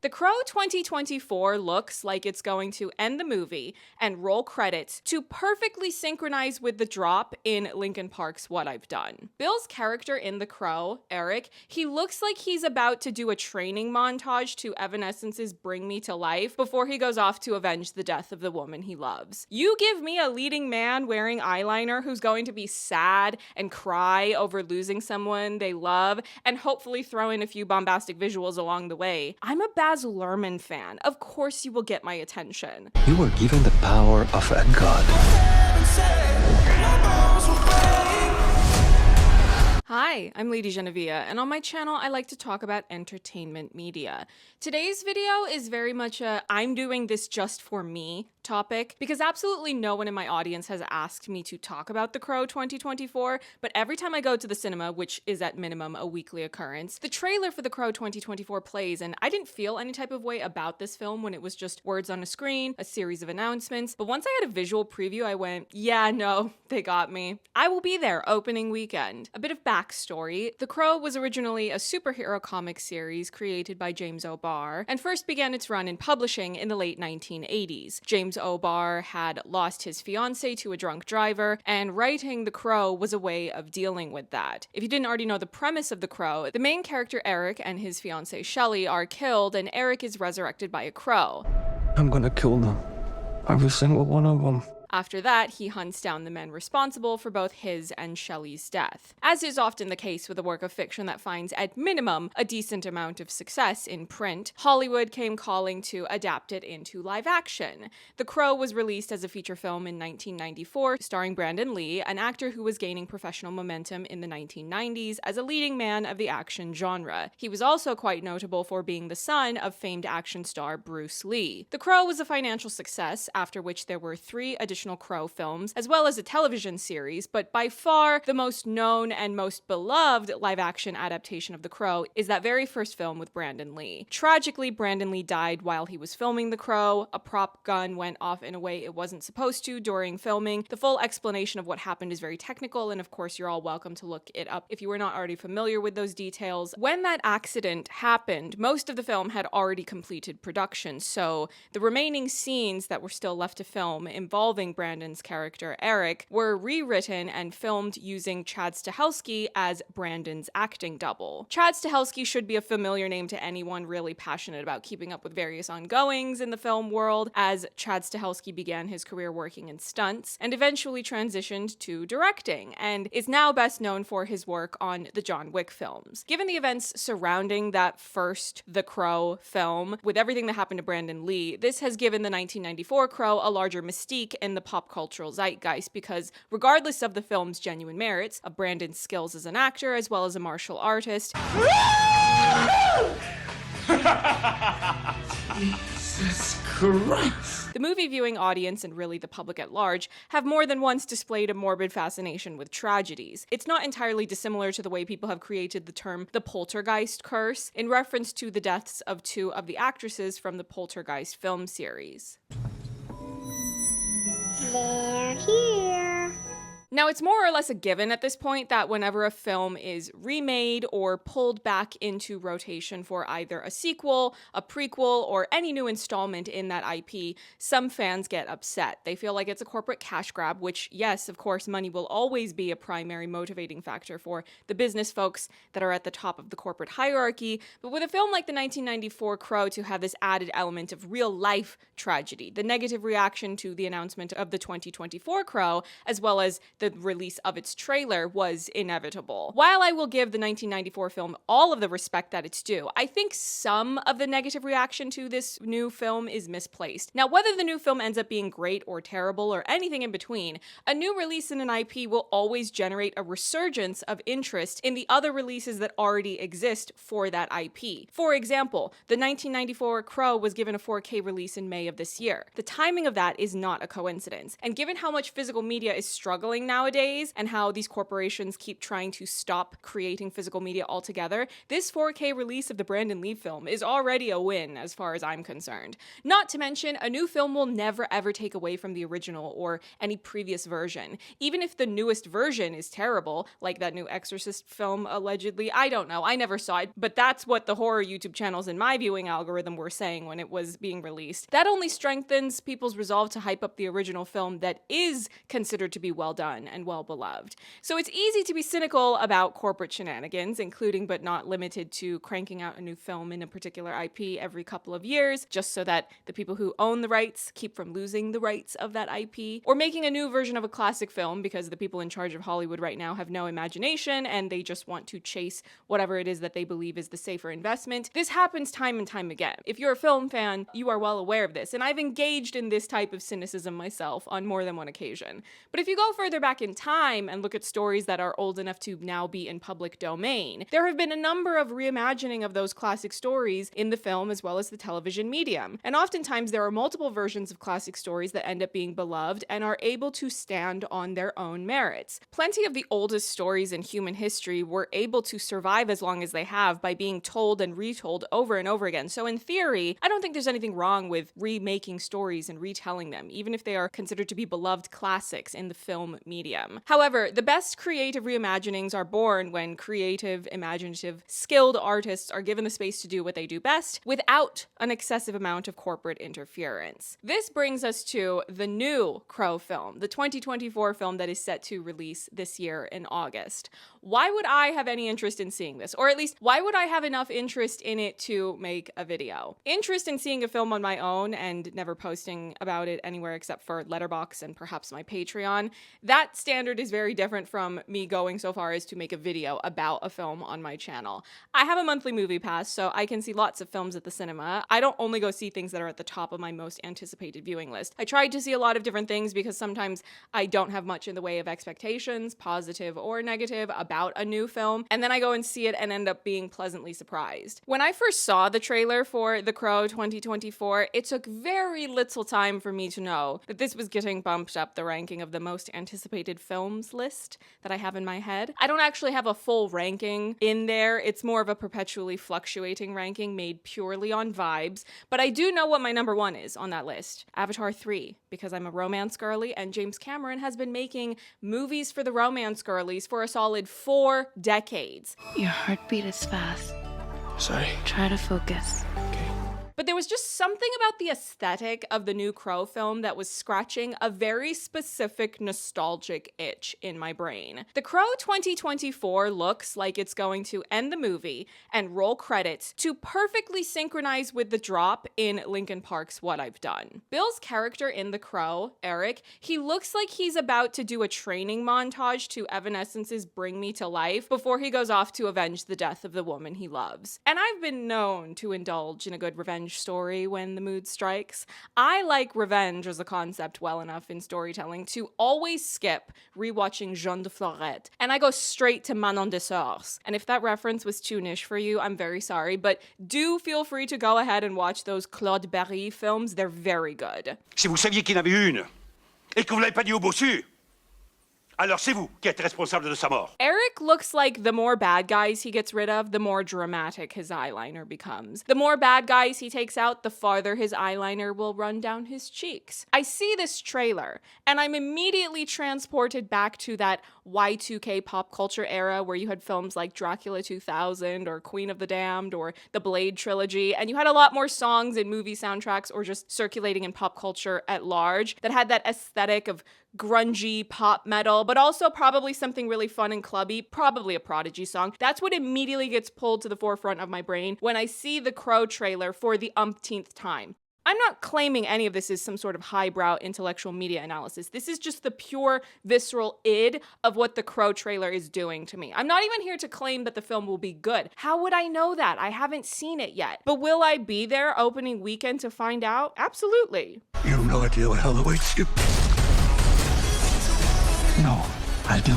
The Crow 2024 looks like it's going to end the movie and roll credits to perfectly synchronize with the drop in Linkin Park's What I've Done. Bill's character in The Crow, Eric, he looks like he's about to do a training montage to Evanescence's Bring Me to Life before he goes off to avenge the death of the woman he loves. You give me a leading man wearing eyeliner who's going to be sad and cry over losing someone they love and hopefully throw in a few bombastic visuals along the way. I'm a Baz Luhrmann fan. Of course you will get my attention. You were given the power of a god. Hi, I'm LadyJenevia, and on my channel I like to talk about entertainment media. Today's video is very much a I'm doing this just for me topic, because absolutely no one in my audience has asked me to talk about The Crow 2024, but every time I go to the cinema, which is at minimum a weekly occurrence, the trailer for The Crow 2024 plays, and I didn't feel any type of way about this film when it was just words on a screen, a series of announcements, but once I had a visual preview, I went, yeah, no, they got me. I will be there opening weekend. A bit of backstory. The Crow was originally a superhero comic series created by James O'Barr, and first began its run in publishing in the late 1980s. James O'Barr had lost his fiancée to a drunk driver, and writing The Crow was a way of dealing with that. If you didn't already know the premise of The Crow, the main character Eric and his fiancée Shelley are killed, and Eric is resurrected by a crow. I'm gonna kill them. Every single one of them. After that, he hunts down the men responsible for both his and Shelley's death. As is often the case with a work of fiction that finds, at minimum, a decent amount of success in print, Hollywood came calling to adapt it into live action. The Crow was released as a feature film in 1994, starring Brandon Lee, an actor who was gaining professional momentum in the 1990s as a leading man of the action genre. He was also quite notable for being the son of famed action star Bruce Lee. The Crow was a financial success, after which there were 3 additional Crow films, as well as a television series, but by far the most known and most beloved live-action adaptation of The Crow is that very first film with Brandon Lee. Tragically, Brandon Lee died while he was filming The Crow. A prop gun went off in a way it wasn't supposed to during filming. The full explanation of what happened is very technical, and of course you're all welcome to look it up if you were not already familiar with those details. When that accident happened, most of the film had already completed production, so the remaining scenes that were still left to film involving Brandon's character, Eric, were rewritten and filmed using Chad Stahelski as Brandon's acting double. Chad Stahelski should be a familiar name to anyone really passionate about keeping up with various ongoings in the film world, as Chad Stahelski began his career working in stunts and eventually transitioned to directing, and is now best known for his work on the John Wick films. Given the events surrounding that first The Crow film, with everything that happened to Brandon Lee, this has given the 1994 Crow a larger mystique in the pop cultural zeitgeist, because regardless of the film's genuine merits, of Brandon's skills as an actor as well as a martial artist, Jesus Christ! the movie viewing audience, and really the public at large, have more than once displayed a morbid fascination with tragedies. It's not entirely dissimilar to the way people have created the term the poltergeist curse, in reference to the deaths of 2 of the actresses from the Poltergeist film series. They're here. Now, it's more or less a given at this point that whenever a film is remade or pulled back into rotation for either a sequel, a prequel, or any new installment in that IP, some fans get upset. They feel like it's a corporate cash grab, which, yes, of course, money will always be a primary motivating factor for the business folks that are at the top of the corporate hierarchy, but with a film like the 1994 Crow to have this added element of real-life tragedy, the negative reaction to the announcement of the 2024 Crow, as well as the release of its trailer, was inevitable. While I will give the 1994 film all of the respect that it's due, I think some of the negative reaction to this new film is misplaced. Now, whether the new film ends up being great or terrible or anything in between, a new release in an IP will always generate a resurgence of interest in the other releases that already exist for that IP. For example, the 1994 Crow was given a 4K release in May of this year. The timing of that is not a coincidence, and given how much physical media is struggling nowadays and how these corporations keep trying to stop creating physical media altogether, this 4K release of the Brandon Lee film is already a win as far as I'm concerned. Not to mention, a new film will never ever take away from the original or any previous version. Even if the newest version is terrible, like that new Exorcist film allegedly, I don't know, I never saw it, but that's what the horror YouTube channels in my viewing algorithm were saying when it was being released. That only strengthens people's resolve to hype up the original film that is considered to be well done and well beloved. So it's easy to be cynical about corporate shenanigans, including but not limited to cranking out a new film in a particular IP every couple of years, just so that the people who own the rights keep from losing the rights of that IP, or making a new version of a classic film because the people in charge of Hollywood right now have no imagination and they just want to chase whatever it is that they believe is the safer investment. This happens time and time again. If you're a film fan, you are well aware of this, and I've engaged in this type of cynicism myself on more than one occasion. But if you go further back in time and look at stories that are old enough to now be in public domain, there have been a number of reimagining of those classic stories in the film as well as the television medium. And oftentimes there are multiple versions of classic stories that end up being beloved and are able to stand on their own merits. Plenty of the oldest stories in human history were able to survive as long as they have by being told and retold over and over again. So in theory, I don't think there's anything wrong with remaking stories and retelling them, even if they are considered to be beloved classics in the film medium. However, the best creative reimaginings are born when creative, imaginative, skilled artists are given the space to do what they do best without an excessive amount of corporate interference. This brings us to the new Crow film, the 2024 film that is set to release this year in August. Why would I have any interest in seeing this? Or at least, why would I have enough interest in it to make a video? Interest in seeing a film on my own and never posting about it anywhere except for Letterboxd and perhaps my Patreon, that standard is very different from me going so far as to make a video about a film on my channel. I have a monthly movie pass, so I can see lots of films at the cinema. I don't only go see things that are at the top of my most anticipated viewing list. I tried to see a lot of different things because sometimes I don't have much in the way of expectations, positive or negative, about a new film, and then I go and see it and end up being pleasantly surprised. When I first saw the trailer for The Crow 2024, it took very little time for me to know that this was getting bumped up the ranking of the most anticipated films list that I have in my head. I don't actually have a full ranking in there. It's more of a perpetually fluctuating ranking made purely on vibes, but I do know what my number one is on that list. Avatar 3, because I'm a romance girly and James Cameron has been making movies for the romance girlies for a solid 4 decades. Your heartbeat is fast. Sorry. Try to focus. But there was just something about the aesthetic of the new Crow film that was scratching a very specific nostalgic itch in my brain. The Crow 2024 looks like it's going to end the movie and roll credits to perfectly synchronize with the drop in Linkin Park's What I've Done. Bill's character in The Crow, Eric, he looks like he's about to do a training montage to Evanescence's Bring Me to Life before he goes off to avenge the death of the woman he loves. And I've been known to indulge in a good revenge story when the mood strikes. I like revenge as a concept well enough in storytelling to always skip rewatching Jean de Florette, and I go straight to Manon des Sorts. And if that reference was too niche for you, I'm very sorry, but do feel free to go ahead and watch those Claude Berry films. They're very good. Si vous saviez qu'il y en avait une, et que vous l'avez pas dit au bossu, alors c'est vous qui êtes responsable de sa mort. Eric looks like the more bad guys he gets rid of, the more dramatic his eyeliner becomes. The more bad guys he takes out, the farther his eyeliner will run down his cheeks. I see this trailer, and I'm immediately transported back to that Y2K pop culture era where you had films like Dracula 2000 or Queen of the Damned or the Blade trilogy, and you had a lot more songs in movie soundtracks or just circulating in pop culture at large that had that aesthetic of grungy pop metal, but also probably something really fun and clubby, probably a Prodigy song. That's what immediately gets pulled to the forefront of my brain when I see the Crow trailer for the umpteenth time. I'm not claiming any of this is some sort of highbrow intellectual media analysis. This is just the pure, visceral id of what the Crow trailer is doing to me. I'm not even here to claim that the film will be good. How would I know that? I haven't seen it yet. But will I be there opening weekend to find out? Absolutely. You have no idea what hell awaits you. No, I do.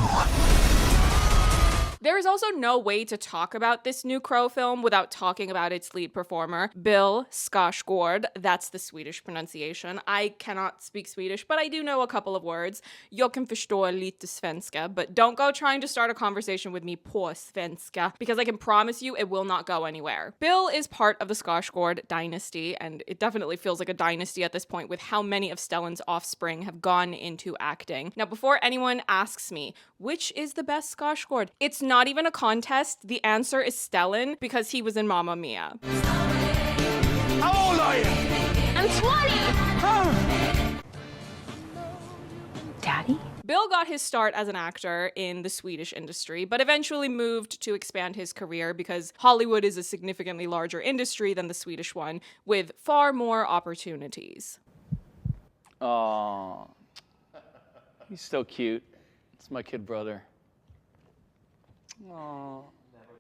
There is also no way to talk about this new Crow film without talking about its lead performer, Bill Skarsgård. That's the Swedish pronunciation. I cannot speak Swedish, but I do know a couple of words. Jag kan förstå lite svenska, but don't go trying to start a conversation with me på svenska, because I can promise you it will not go anywhere. Bill is part of the Skarsgård dynasty, and it definitely feels like a dynasty at this point with how many of Stellan's offspring have gone into acting. Now, before anyone asks me, which is the best Skarsgård? It's not even a contest. The answer is Stellan, because he was in Mamma Mia. How old are you? I'm 20! Daddy? Bill got his start as an actor in the Swedish industry, but eventually moved to expand his career because Hollywood is a significantly larger industry than the Swedish one, with far more opportunities. Aww. He's so cute. It's my kid brother. Aww.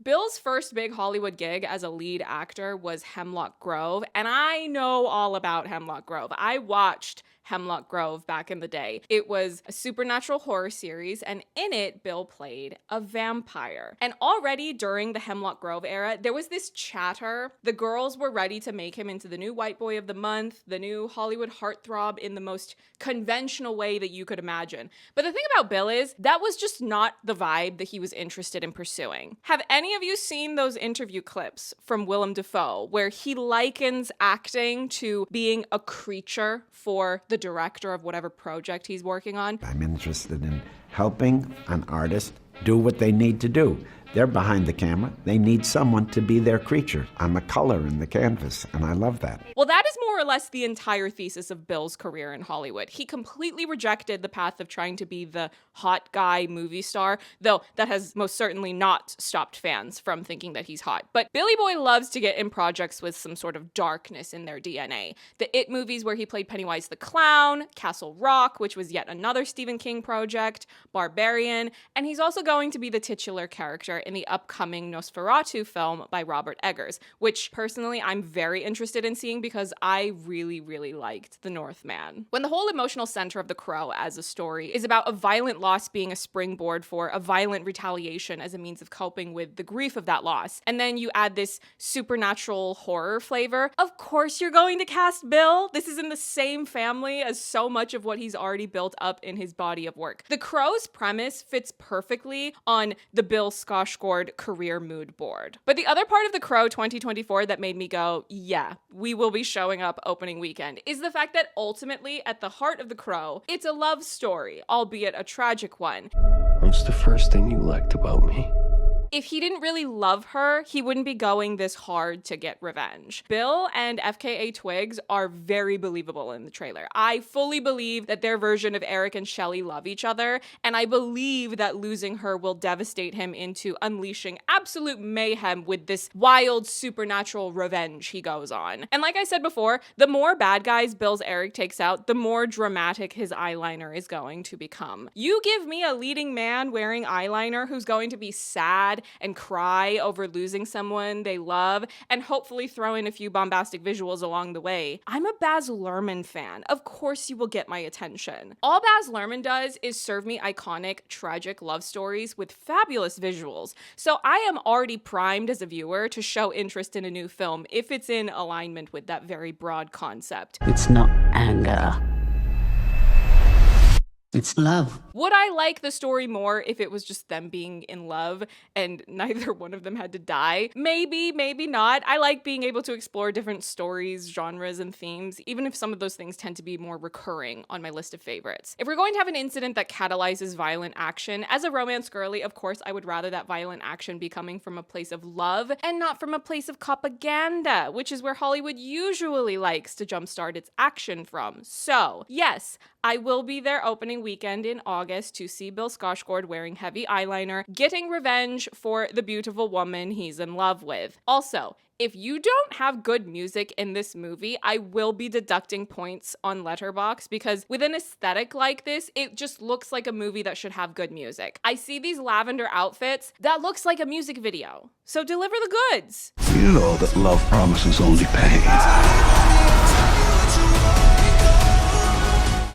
Bill's first big Hollywood gig as a lead actor was Hemlock Grove, and I know all about Hemlock Grove. I watched Hemlock Grove back in the day. It was a supernatural horror series, and in it, Bill played a vampire. And already during the Hemlock Grove era, there was this chatter. The girls were ready to make him into the new white boy of the month, the new Hollywood heartthrob in the most conventional way that you could imagine. But the thing about Bill is, that was just not the vibe that he was interested in pursuing. Have any of you seen those interview clips from Willem Dafoe, where he likens acting to being a creature for the director of whatever project he's working on? I'm interested in helping an artist do what they need to do. They're behind the camera. They need someone to be their creature. I'm a color in the canvas, and I love that. Well, that is more or less the entire thesis of Bill's career in Hollywood. He completely rejected the path of trying to be the hot guy movie star, though that has most certainly not stopped fans from thinking that he's hot. But Billy Boy loves to get in projects with some sort of darkness in their DNA. The It movies where he played Pennywise the Clown, Castle Rock, which was yet another Stephen King project, Barbarian, and he's also going to be the titular character in the upcoming Nosferatu film by Robert Eggers, which personally I'm very interested in seeing because I really, really liked The Northman. When the whole emotional center of The Crow as a story is about a violent loss being a springboard for a violent retaliation as a means of coping with the grief of that loss, and then you add this supernatural horror flavor, of course you're going to cast Bill. This is in the same family as so much of what he's already built up in his body of work. The Crow's premise fits perfectly on the Bill Skarsgård career mood board. But the other part of The Crow 2024 that made me go, yeah, we will be showing up opening weekend, is the fact that ultimately, at the heart of The Crow, it's a love story, albeit a tragic one. What's the first thing you liked about me? If he didn't really love her, he wouldn't be going this hard to get revenge. Bill and FKA Twigs are very believable in the trailer. I fully believe that their version of Eric and Shelley love each other, and I believe that losing her will devastate him into unleashing absolute mayhem with this wild supernatural revenge he goes on. And like I said before, the more bad guys Bill's Eric takes out, the more dramatic his eyeliner is going to become. You give me a leading man wearing eyeliner who's going to be sad and cry over losing someone they love, and hopefully throw in a few bombastic visuals along the way. I'm a Baz Luhrmann fan. Of course you will get my attention. All Baz Luhrmann does is serve me iconic, tragic love stories with fabulous visuals. So I am already primed as a viewer to show interest in a new film if it's in alignment with that very broad concept. It's not anger. It's love. Would I like the story more if it was just them being in love and neither one of them had to die? Maybe, maybe not. I like being able to explore different stories, genres, and themes, even if some of those things tend to be more recurring on my list of favorites. If we're going to have an incident that catalyzes violent action, as a romance girly, of course, I would rather that violent action be coming from a place of love and not from a place of propaganda, which is where Hollywood usually likes to jumpstart its action from. So, yes, I will be there opening weekend in August to see Bill Skarsgård wearing heavy eyeliner, getting revenge for the beautiful woman he's in love with. Also, if you don't have good music in this movie, I will be deducting points on Letterboxd because with an aesthetic like this, it just looks like a movie that should have good music. I see these lavender outfits, that looks like a music video. So deliver the goods. You know that love promises only pain.